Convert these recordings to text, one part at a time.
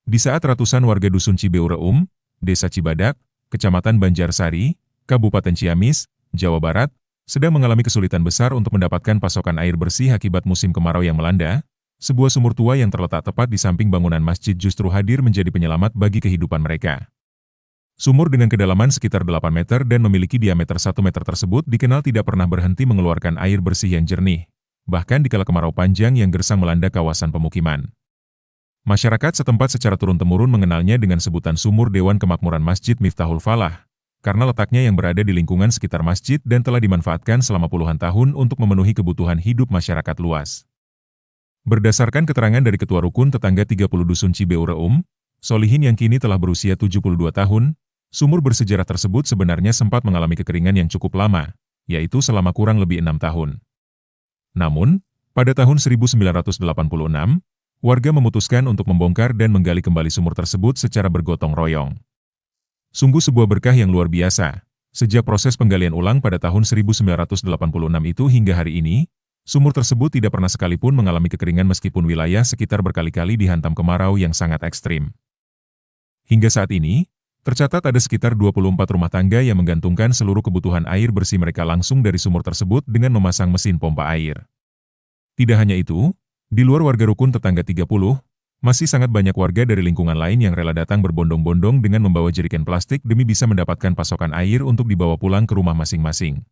Di saat ratusan warga Dusun Cibeureum, Desa Cibadak, Kecamatan Banjarsari, Kabupaten Ciamis, Jawa Barat, sedang mengalami kesulitan besar untuk mendapatkan pasokan air bersih akibat musim kemarau yang melanda, sebuah sumur tua yang terletak tepat di samping bangunan masjid justru hadir menjadi penyelamat bagi kehidupan mereka. Sumur dengan kedalaman sekitar 8 meter dan memiliki diameter 1 meter tersebut dikenal tidak pernah berhenti mengeluarkan air bersih yang jernih, bahkan di kala kemarau panjang yang gersang melanda kawasan pemukiman. Masyarakat setempat secara turun-temurun mengenalnya dengan sebutan Sumur Dewan Kemakmuran Masjid Miftahul Falah, karena letaknya yang berada di lingkungan sekitar masjid dan telah dimanfaatkan selama puluhan tahun untuk memenuhi kebutuhan hidup masyarakat luas. Berdasarkan keterangan dari Ketua Rukun Tetangga 30 Dusun Cibeureum, Solihin yang kini telah berusia 72 tahun, sumur bersejarah tersebut sebenarnya sempat mengalami kekeringan yang cukup lama, yaitu selama kurang lebih 6 tahun. Namun, pada tahun 1986, warga memutuskan untuk membongkar dan menggali kembali sumur tersebut secara bergotong royong. Sungguh sebuah berkah yang luar biasa. Sejak proses penggalian ulang pada tahun 1986 itu hingga hari ini, sumur tersebut tidak pernah sekalipun mengalami kekeringan meskipun wilayah sekitar berkali-kali dihantam kemarau yang sangat ekstrim. Hingga saat ini, tercatat ada sekitar 24 rumah tangga yang menggantungkan seluruh kebutuhan air bersih mereka langsung dari sumur tersebut dengan memasang mesin pompa air. Tidak hanya itu, di luar warga rukun tetangga 30, masih sangat banyak warga dari lingkungan lain yang rela datang berbondong-bondong dengan membawa jerigen plastik demi bisa mendapatkan pasokan air untuk dibawa pulang ke rumah masing-masing.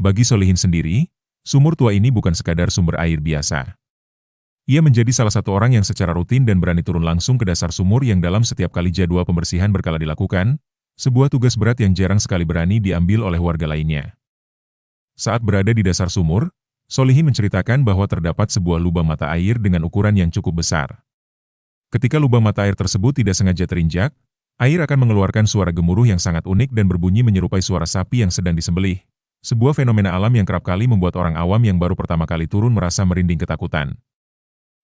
Bagi Solihin sendiri, sumur tua ini bukan sekadar sumber air biasa. Ia menjadi salah satu orang yang secara rutin dan berani turun langsung ke dasar sumur yang dalam setiap kali jadwal pembersihan berkala dilakukan, sebuah tugas berat yang jarang sekali berani diambil oleh warga lainnya. Saat berada di dasar sumur, Solihin menceritakan bahwa terdapat sebuah lubang mata air dengan ukuran yang cukup besar. Ketika lubang mata air tersebut tidak sengaja terinjak, air akan mengeluarkan suara gemuruh yang sangat unik dan berbunyi menyerupai suara sapi yang sedang disembelih, sebuah fenomena alam yang kerap kali membuat orang awam yang baru pertama kali turun merasa merinding ketakutan.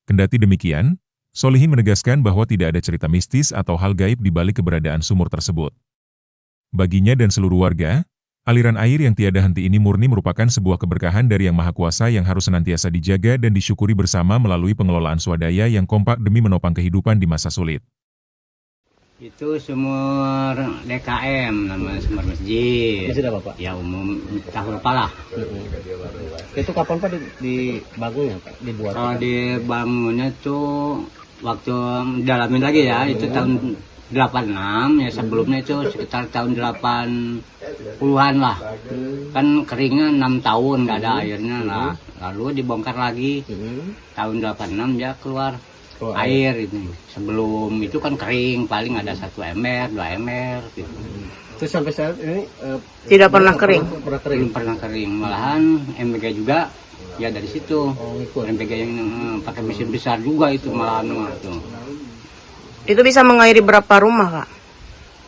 Kendati demikian, Solihin menegaskan bahwa tidak ada cerita mistis atau hal gaib di balik keberadaan sumur tersebut. Baginya dan seluruh warga, aliran air yang tiada henti ini murni merupakan sebuah keberkahan dari Yang Maha Kuasa yang harus senantiasa dijaga dan disyukuri bersama melalui pengelolaan swadaya yang kompak demi menopang kehidupan di masa sulit. Itu sumur DKM, nama sumur masjid. Masjid apa, Pak? Ya umum Miftahul Falah. Itu kapan Pak dibangunnya, Pak? Dibuat? Kalau dibangunnya tuh waktu dalamin lagi ya, itu tahun 86 ya, sebelumnya itu sekitar tahun 80-an lah. Kan keringnya 6 tahun nggak ada airnya lah. Lalu dibongkar lagi. Tahun 86 ya keluar air itu. Sebelum itu kan kering, paling ada 1 ember, 2 ember gitu. Terus sampai saat ini tidak pernah kering. Belum pernah kering, malahan MBG juga ya dari situ. MBG yang pakai mesin besar juga itu malahan itu. Itu bisa mengairi berapa rumah, Kak?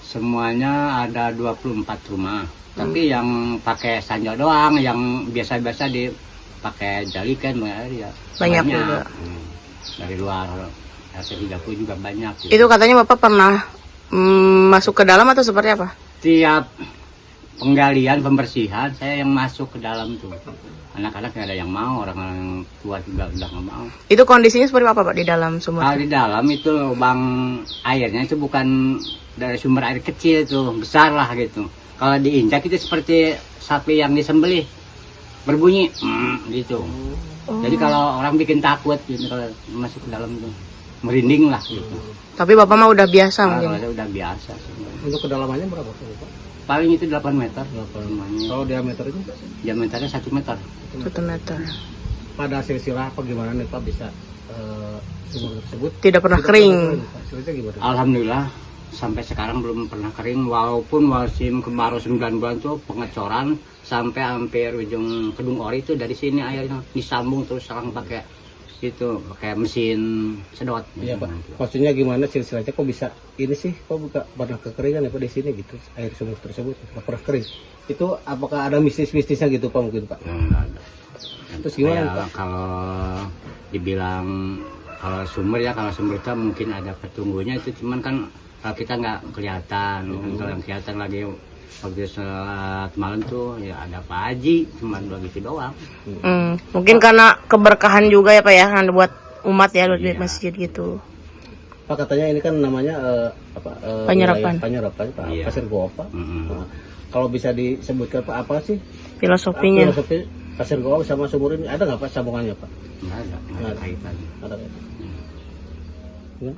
Semuanya ada 24 rumah. Tapi yang pakai sanjol doang, yang biasa-biasa dipakai jalikan ya Banyak juga. Dari luar RT 30 juga banyak. Itu katanya Bapak pernah masuk ke dalam atau seperti apa? Tiap penggalian, pembersihan, saya yang masuk ke dalam tuh. Anak-anak nggak ada yang mau, orang-orang tua juga udah nggak mau. Itu kondisinya seperti apa, Pak, di dalam sumur? Kalau di dalam itu lubang airnya itu bukan dari sumber air kecil tuh, besar lah gitu. Kalau diinjak itu seperti sapi yang disembelih, berbunyi gitu. Jadi kalau orang bikin takut gitu kalau masuk ke dalam tuh, merinding lah gitu. Tapi Bapak mah udah biasa mungkin. Kalau udah biasa. untuk kedalamannya berapa Pak? Paling itu 8 meter. Kalau diameter itu? Diameternya 1 meter. 1 meter. Pada silsilah apa gimana nih Pak bisa sumur tersebut? Tidak pernah kering. Sulitnya gimana? Alhamdulillah sampai sekarang belum pernah kering, walaupun musim kemarau 9 bulan tuh pengecoran sampai hampir ujung Kedung Ori itu dari sini airnya disambung terus sekarang pakai itu pakai mesin sedot. Iya Pak. Maksudnya gimana silsilahnya kok bisa ini sih kok buka pernah kekeringan ya Pak di sini gitu air sumur tersebut nggak pernah kering. Itu apakah ada mistis-mistisnya gitu Pak mungkin Pak? Enggak ada. Terus gimana Ya, Pak? kalau dibilang kalau sumber ya, kalau sumber itu mungkin ada petunggunya itu, cuman kan kalau kita nggak kelihatan. Kalau yang kelihatan lagi waktu sholat malam tuh ya ada Pak Haji, cuma begitu doang. Mungkin karena keberkahan juga ya Pak ya, buat umat ya, buat Iya. masjid gitu. Pak katanya ini kan namanya Penyerapan. wilayah penyerapan Pak, Iya. Pasir Goa Pak. Nah, kalau bisa disebutkan Pak apa sih Filosofinya. filosofi Pasir Goa sama sumur ini, ada nggak Pak sambungannya Pak? Nggak ada kaitan. Ada. Ya.